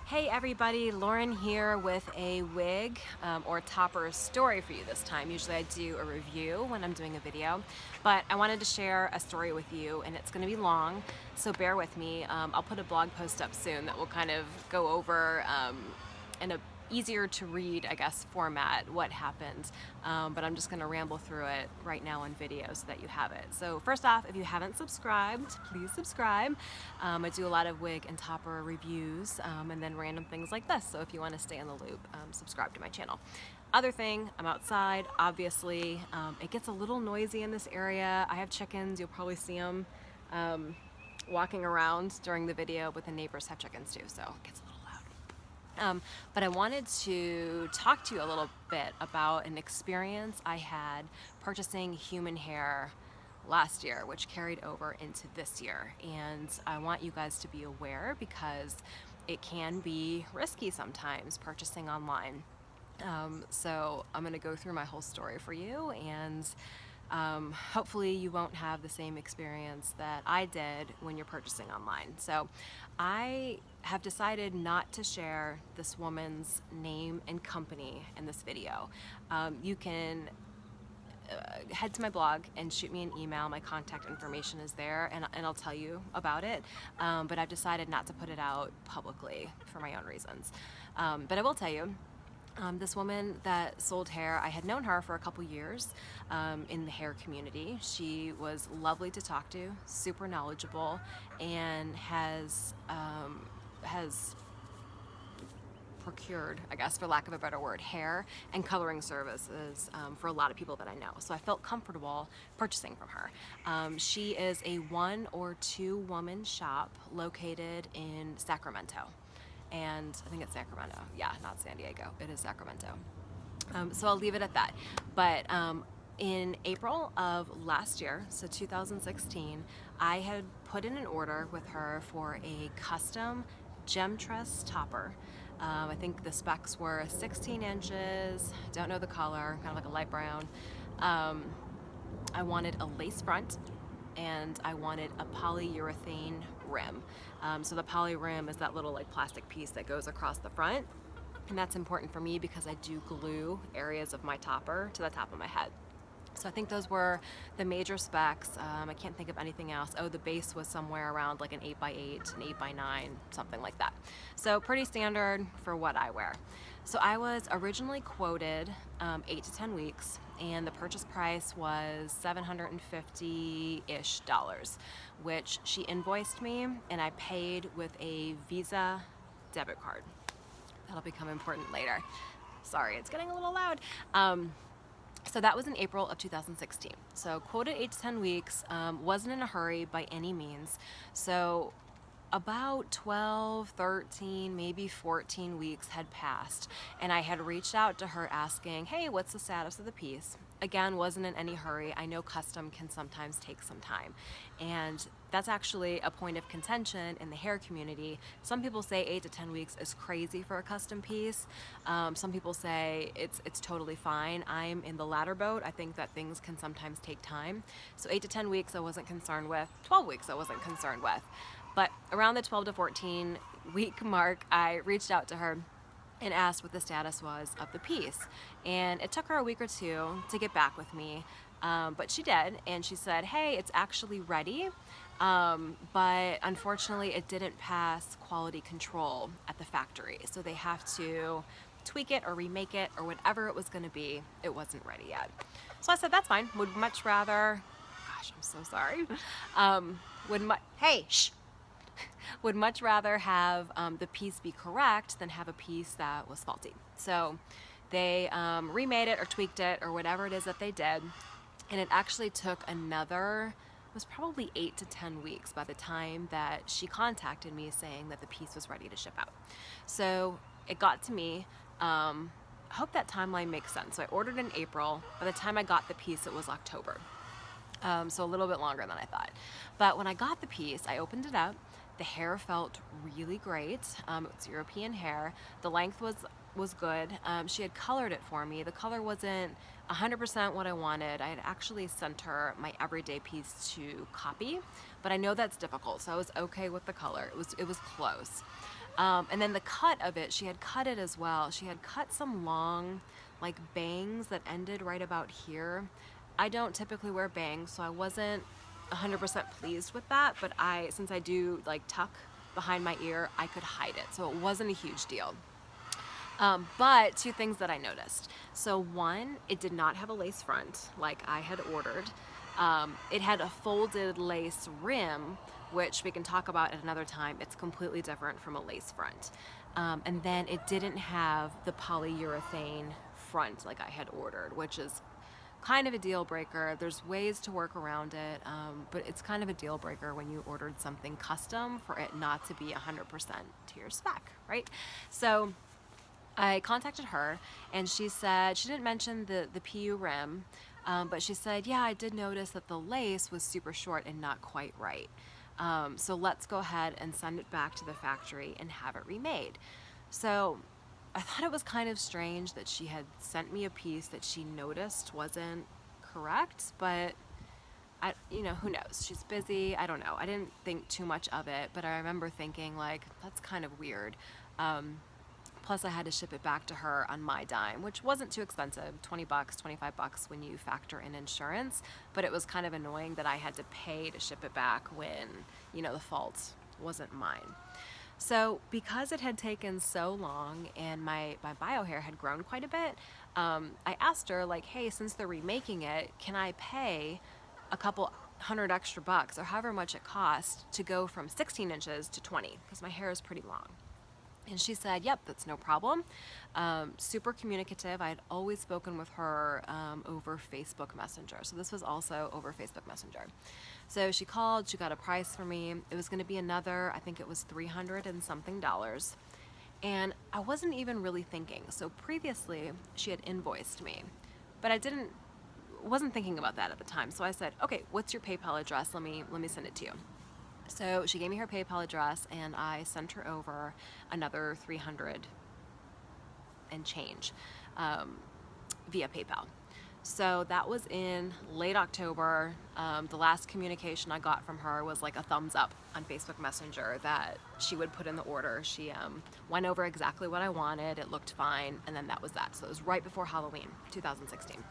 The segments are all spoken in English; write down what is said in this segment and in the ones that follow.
Hey everybody, Lauren here with a wig or topper story for you this time. Usually I do a review when I'm doing a video, but I wanted to share a story with you and it's going to be long, so bear with me. I'll put a blog post up soon that will kind of go over in a easier to read, I guess, format what happened, but I'm just going to ramble through it right now on video so that you have it. So first off, if you haven't subscribed, please subscribe. I do a lot of wig and topper reviews and then random things like this, so if you want to stay in the loop, subscribe to my channel. Other thing, I'm outside, obviously. It gets a little noisy in this area. I have chickens, you'll probably see them walking around during the video, but the neighbors have chickens too, so it gets a little loud. But I wanted to talk to you a little bit about an experience I had purchasing human hair last year, which carried over into this year. And I want you guys to be aware because it can be risky sometimes purchasing online. So I'm going to go through my whole story for you, and hopefully you won't have the same experience that I did when you're purchasing online. So I have decided not to share this woman's name and company in this video. You can head to my blog and shoot me an email. My contact information is there, and I'll tell you about it. But I've decided not to put it out publicly for my own reasons. But I will tell you, this woman that sold hair, I had known her for a couple years in the hair community. She was lovely to talk to, super knowledgeable, and has procured, I guess for lack of a better word, hair and coloring services for a lot of people that I know. So I felt comfortable purchasing from her. She is a 1 or 2 woman shop located in Sacramento. And I think it's Sacramento. Yeah, not San Diego. It is Sacramento. So I'll leave it at that. But in April of last year, so 2016, I had put in an order with her for a custom Gemtress topper. I think the specs were 16 inches, don't know the color, kind of like a light brown. I wanted a lace front, and I wanted a polyurethane rim. So the poly rim is that little like plastic piece that goes across the front, and that's important for me because I do glue areas of my topper to the top of my head. So I think those were the major specs. I can't think of anything else. Oh, the base was somewhere around like an 8x8, an 8x9, something like that. So pretty standard for what I wear. So I was originally quoted 8 to 10 weeks, and the purchase price was $750-ish, which she invoiced me, and I paid with a Visa debit card. That'll become important later. Sorry, it's getting a little loud. So that was in April of 2016. So quoted 8 to 10 weeks, wasn't in a hurry by any means. So about 12, 13, maybe 14 weeks had passed, and I had reached out to her asking, hey, what's the status of the piece? Again, wasn't in any hurry. I know custom can sometimes take some time, and that's actually a point of contention in the hair community. Some people say 8 to 10 weeks is crazy for a custom piece. Some people say it's totally fine. I'm in the latter boat. I think that things can sometimes take time. So 8 to 10 weeks I wasn't concerned with. 12 weeks I wasn't concerned with. But around the 12 to 14 week mark, I reached out to her and asked what the status was of the piece. And it took her a week or two to get back with me, but she did, and she said, hey, it's actually ready, but unfortunately it didn't pass quality control at the factory, so they have to tweak it or remake it or whatever it was going to be. It wasn't ready yet. So I said, that's fine. Would much rather, gosh, I'm so sorry, hey, shh! Would much rather have the piece be correct than have a piece that was faulty. So they remade it or tweaked it or whatever it is that they did, and it actually took another, it was probably 8 to 10 weeks by the time that she contacted me saying that the piece was ready to ship out. So it got to me. I hope that timeline makes sense. So I ordered in April. By the time I got the piece, it was October. So a little bit longer than I thought. But when I got the piece, I opened it up. The hair felt really great. It's European hair. The length was good. She had colored it for me. The color wasn't 100% what I wanted. I had actually sent her my everyday piece to copy, but I know that's difficult, so I was okay with the color. It was close. And then the cut of it, she had cut it as well. She had cut some long, like bangs that ended right about here. I don't typically wear bangs, so I wasn't 100% pleased with that, but since I do like tuck behind my ear, I could hide it, so it wasn't a huge deal. But two things that I noticed. So one, it did not have a lace front like I had ordered. It had a folded lace rim, which we can talk about at another time. It's completely different from a lace front. And then it didn't have the polyurethane front like I had ordered, which is kind of a deal breaker. There's ways to work around it, but it's kind of a deal breaker when you ordered something custom for it not to be 100% to your spec, right? So I contacted her, and she said, she didn't mention the PU rim, but she said, yeah, I did notice that the lace was super short and not quite right. So let's go ahead and send it back to the factory and have it remade. So I thought it was kind of strange that she had sent me a piece that she noticed wasn't correct, but who knows? She's busy. I don't know. I didn't think too much of it, but I remember thinking like, that's kind of weird. Plus I had to ship it back to her on my dime, which wasn't too expensive, 20 bucks, 25 bucks when you factor in insurance, but it was kind of annoying that I had to pay to ship it back when, the fault wasn't mine. So because it had taken so long and my bio hair had grown quite a bit, I asked her like, hey, since they're remaking it, can I pay a couple $100 extra or however much it cost to go from 16 inches to 20, because my hair is pretty long. And she said, yep, that's no problem. Super communicative. I had always spoken with her over Facebook Messenger. So this was also over Facebook Messenger. So she called, she got a price for me. It was going to be another, I think it was $300 and something. And I wasn't even really thinking. So previously she had invoiced me, but I wasn't thinking about that at the time. So I said, okay, what's your PayPal address? Let me send it to you. So she gave me her PayPal address, and I sent her over another $300 and change via PayPal. So that was in late October. The last communication I got from her was like a thumbs up on Facebook Messenger that she would put in the order. She went over exactly what I wanted. It looked fine, and then that was that. So it was right before Halloween, 2016.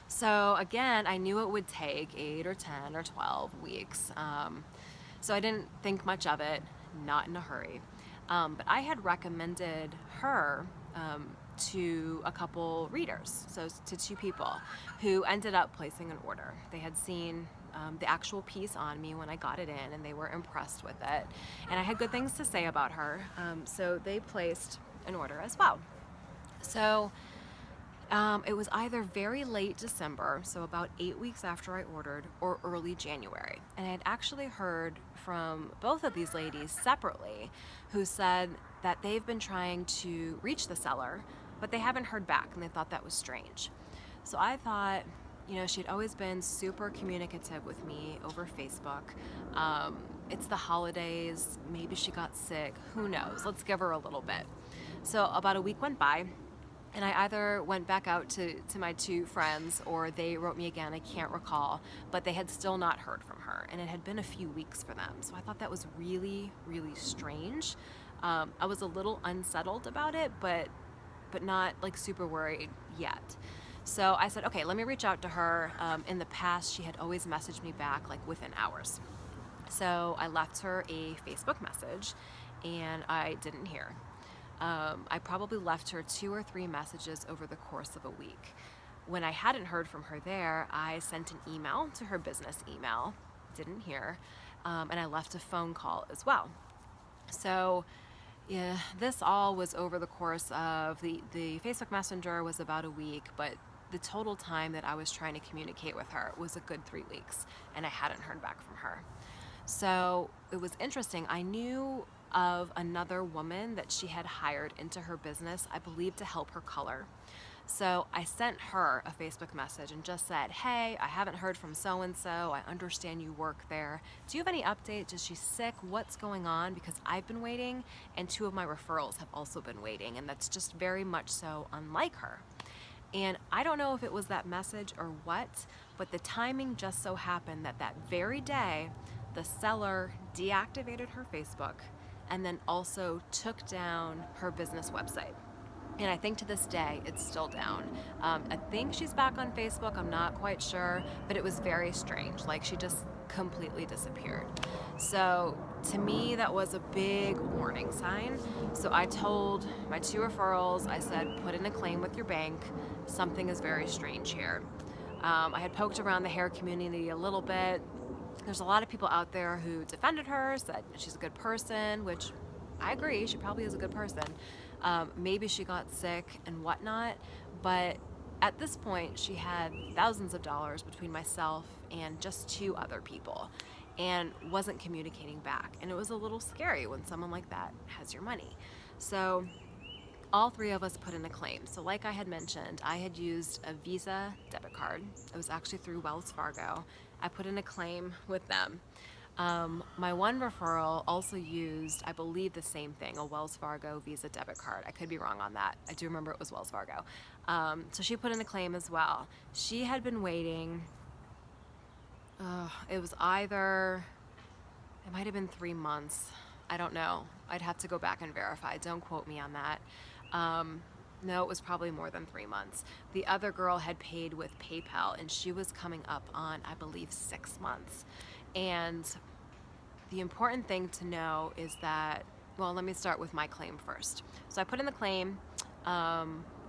So again, I knew it would take 8 or 10 or 12 weeks. So I didn't think much of it, not in a hurry. But I had recommended her to a couple readers, so to 2 people who ended up placing an order. They had seen the actual piece on me when I got it in, and they were impressed with it. And I had good things to say about her, so they placed an order as well. So it was either very late December, so about 8 weeks after I ordered, or early January. And I had actually heard from both of these ladies separately who said that they've been trying to reach the seller, but they haven't heard back, and they thought that was strange. So I thought, she'd always been super communicative with me over Facebook. It's the holidays, maybe she got sick, who knows? Let's give her a little bit. So about a week went by, and I either went back out to my 2 friends, or they wrote me again, I can't recall, but they had still not heard from her, and it had been a few weeks for them. So I thought that was really, really strange. I was a little unsettled about it, but not like super worried yet. So I said, okay, let me reach out to her. In the past, she had always messaged me back like within hours. So I left her a Facebook message, and I didn't hear. I probably left her 2 or 3 messages over the course of a week. When I hadn't heard from her there, I sent an email to her business email, didn't hear, and I left a phone call as well. So yeah, this all was over the course of the Facebook Messenger was about a week, but the total time that I was trying to communicate with her was a good 3 weeks, and I hadn't heard back from her. So it was interesting. I knew of another woman that she had hired into her business, I believe to help her color. So I sent her a Facebook message and just said, hey, I haven't heard from so-and-so. I understand you work there. Do you have any updates? Is she sick? What's going on? Because I've been waiting, and 2 of my referrals have also been waiting, and that's just very much so unlike her. And I don't know if it was that message or what, but the timing just so happened that very day, the seller deactivated her Facebook and then also took down her business website. And I think to this day, it's still down. I think she's back on Facebook, I'm not quite sure, but it was very strange. Like, she just completely disappeared. So to me, that was a big warning sign. So I told my 2 referrals, I said, put in a claim with your bank. Something is very strange here. I had poked around the hair community a little bit. There's a lot of people out there who defended her, said she's a good person, which I agree, she probably is a good person. Maybe she got sick and whatnot, but at this point she had thousands of dollars between myself and just 2 other people and wasn't communicating back. And it was a little scary when someone like that has your money. So all 3 of us put in a claim. So like I had mentioned, I had used a Visa debit card. It was actually through Wells Fargo. I put in a claim with them. My one referral also used, I believe, the same thing, a Wells Fargo Visa debit card. I could be wrong on that. I do remember it was Wells Fargo. So she put in a claim as well. She had been waiting, it was either, it might have been 3 months. I don't know. I'd have to go back and verify. Don't quote me on that. No, it was probably more than 3 months. The other girl had paid with PayPal, and she was coming up on, I believe, 6 months. And the important thing to know is that, well, let me start with my claim first. So I put in the claim.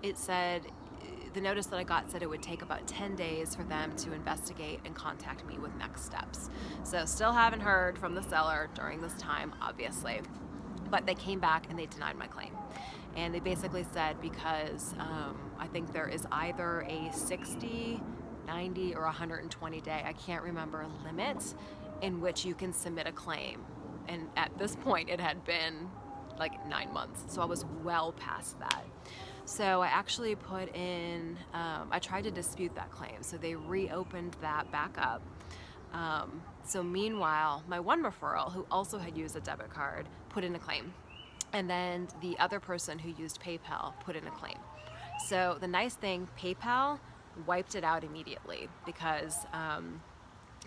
It said, the notice that I got said it would take about 10 days for them to investigate and contact me with next steps. So still haven't heard from the seller during this time, obviously. But they came back and they denied my claim. And they basically said because I think there is either a 60, 90, or 120 day, I can't remember, limit in which you can submit a claim. And at this point it had been like 9 months. So I was well past that. So I actually put in, I tried to dispute that claim. So they reopened that back up. So meanwhile, my one referral, who also had used a debit card, put in a claim. And then the other person who used PayPal put in a claim. So the nice thing, PayPal wiped it out immediately because I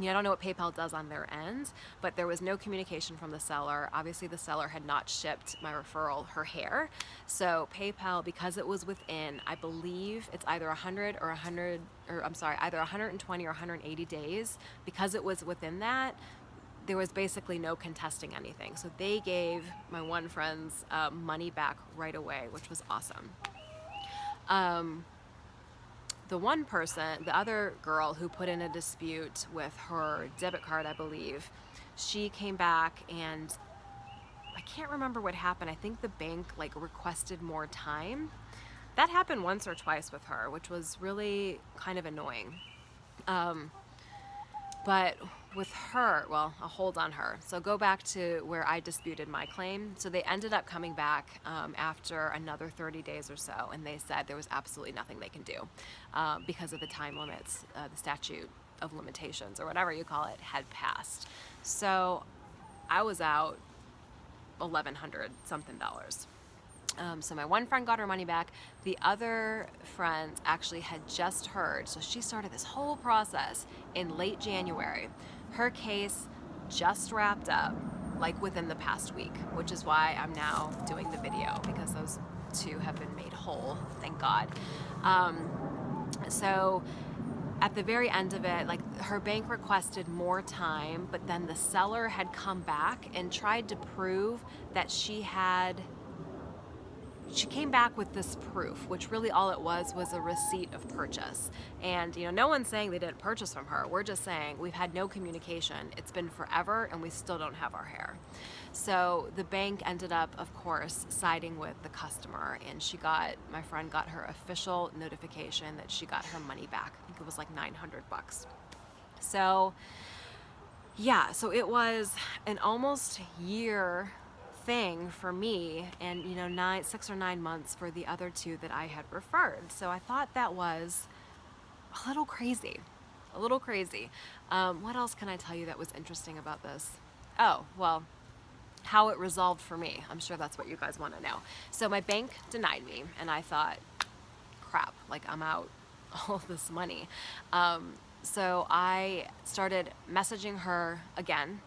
don't know what PayPal does on their end, but there was no communication from the seller. Obviously the seller had not shipped my referral her hair. So PayPal, because it was within, I believe it's either either 120 or 180 days, because it was within that, there was basically no contesting anything. So they gave my one friend's money back right away, which was awesome. The one person, the other girl who put in a dispute with her debit card, I believe, she came back and I can't remember what happened. I think the bank requested more time. That happened once or twice with her, which was really kind of annoying. But with her, well, I'll hold on her. So go back to where I disputed my claim. So they ended up coming back after another 30 days or so, and they said there was absolutely nothing they can do because of the time limits, the statute of limitations, or whatever you call it, had passed. So I was out $1,100 something. So my one friend got her money back. The other friend actually had just heard, so she started this whole process in late January. Her case just wrapped up within the past week, which is why I'm now doing the video, because those 2 have been made whole, thank God. So at the very end of it, her bank requested more time, but then the seller had come back and tried to prove that she came back with this proof, which really all it was a receipt of purchase. And no one's saying they didn't purchase from her. We're just saying we've had no communication. It's been forever and we still don't have our hair. So the bank ended up, of course, siding with the customer, and my friend got her official notification that she got her money back. I think it was like $900. So yeah, so it was an almost year thing for me, and 6 or 9 months for the other 2 that I had referred. So I thought that was a little crazy. What else can I tell you that was interesting about this? Oh, well, how it resolved for me. I'm sure that's what you guys want to know. So my bank denied me, and I thought, crap, I'm out all this money. So I started messaging her again.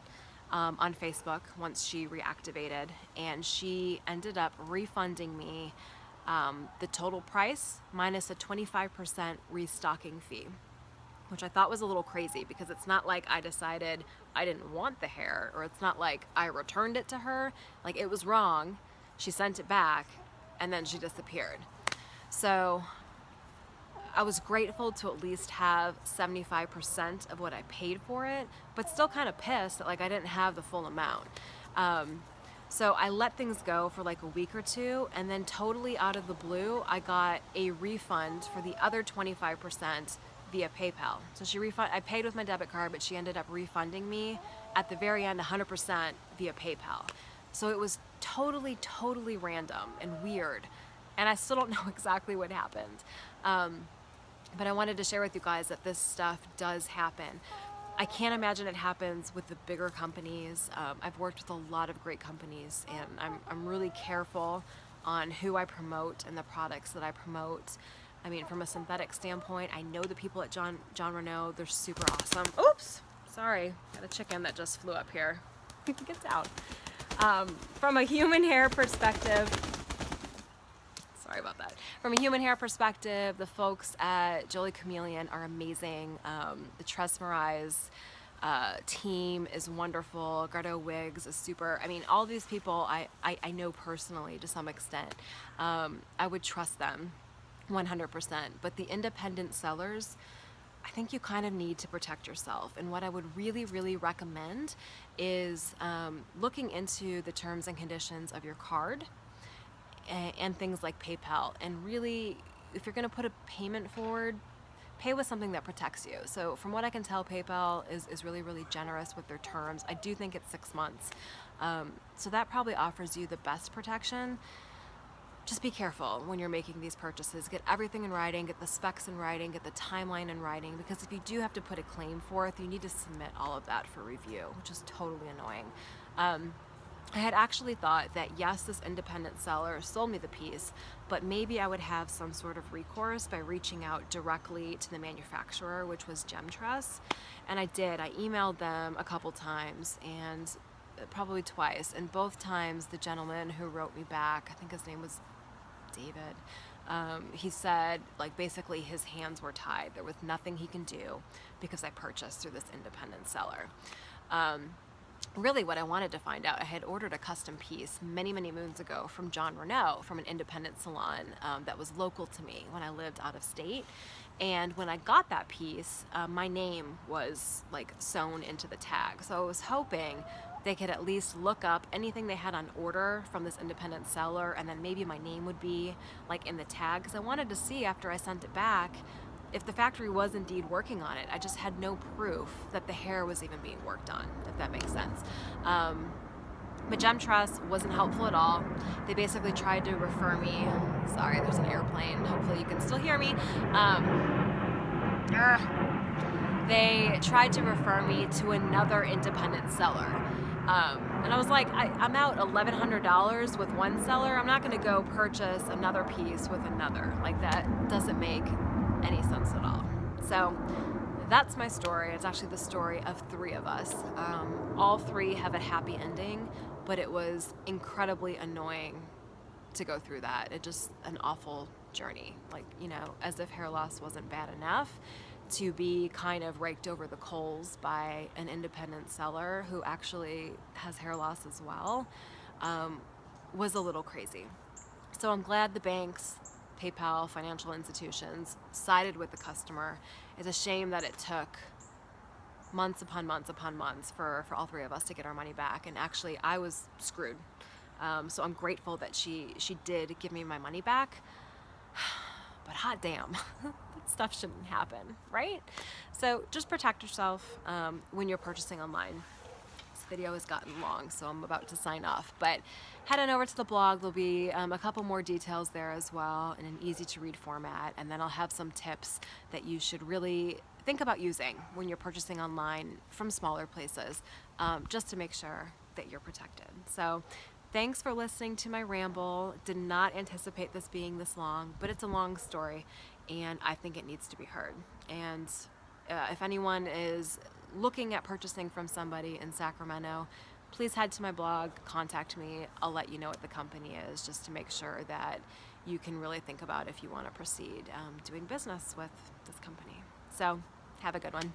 on Facebook once she reactivated, and she ended up refunding me the total price minus a 25% restocking fee, which I thought was a little crazy because it's not like I decided I didn't want the hair, or it's not like I returned it to her. Like, it was wrong. She sent it back and then she disappeared. So I was grateful to at least have 75% of what I paid for it, but still kind of pissed that like I didn't have the full amount. So I let things go for like a week or two, and then totally out of the blue, I got a refund for the other 25% via PayPal. So I paid with my debit card, but she ended up refunding me at the very end 100% via PayPal. So it was totally, totally random and weird, and I still don't know exactly what happened. But I wanted to share with you guys that this stuff does happen. I can't imagine it happens with the bigger companies. I've worked with a lot of great companies, and I'm really careful on who I promote and the products that I promote. I mean, from a synthetic standpoint, I know the people at Jon Renau, they're super awesome. Oops, sorry, got a chicken that just flew up here. Get down. From a human hair perspective, sorry about that. From a human hair perspective, the folks at Joli Cameleon are amazing. The Tressmerize team is wonderful. Gardeaux Wigs is super. I mean, all these people I know personally to some extent. I would trust them 100%. But the independent sellers, I think you kind of need to protect yourself. And what I would really, really recommend is looking into the terms and conditions of your card and things like PayPal. And really, if you're going to put a payment forward, pay with something that protects you. So from what I can tell, PayPal is really, really generous with their terms. I do think it's 6 months. So that probably offers you the best protection. Just be careful when you're making these purchases. Get everything in writing, get the specs in writing, get the timeline in writing, because if you do have to put a claim forth, you need to submit all of that for review, which is totally annoying. I had actually thought that yes, this independent seller sold me the piece, but maybe I would have some sort of recourse by reaching out directly to the manufacturer, which was Gemtress. And I did. I emailed them a couple times, and probably twice, and both times the gentleman who wrote me back, I think his name was David, he said like basically his hands were tied. There was nothing he can do because I purchased through this independent seller. Really what I wanted to find out, I had ordered a custom piece many, many moons ago from Jon Renau, from an independent salon that was local to me when I lived out of state. And when I got that piece, my name was like sewn into the tag. So I was hoping they could at least look up anything they had on order from this independent seller, and then maybe my name would be like in the tag, because I wanted to see after I sent it back if the factory was indeed working on it. I just had no proof that the hair was even being worked on, if that makes sense. But Gemtress wasn't helpful at all. They basically tried to refer me. Sorry, there's an airplane. Hopefully you can still hear me. They tried to refer me to another independent seller. And I was like, I'm out $1,100 with one seller. I'm not going to go purchase another piece with another. Like, that doesn't make any sense at all. So that's my story. It's actually the story of 3 of us. All 3 have a happy ending, but it was incredibly annoying to go through that. It just an awful journey. Like, you know, as if hair loss wasn't bad enough, to be kind of raked over the coals by an independent seller who actually has hair loss as well, was a little crazy. So I'm glad the banks, PayPal, financial institutions sided with the customer. It's a shame that it took months upon months upon months for all 3 of us to get our money back, and actually I was screwed. So I'm grateful that she did give me my money back. But hot damn, that stuff shouldn't happen, right? So just protect yourself when you're purchasing online. This video has gotten long, so I'm about to sign off. But head on over to the blog. There'll be a couple more details there as well in an easy to read format. And then I'll have some tips that you should really think about using when you're purchasing online from smaller places, just to make sure that you're protected. So thanks for listening to my ramble. Did not anticipate this being this long, but it's a long story, and I think it needs to be heard. And if anyone is looking at purchasing from somebody in Sacramento, please head to my blog, contact me. I'll let you know what the company is, just to make sure that you can really think about if you want to proceed doing business with this company. So have a good one.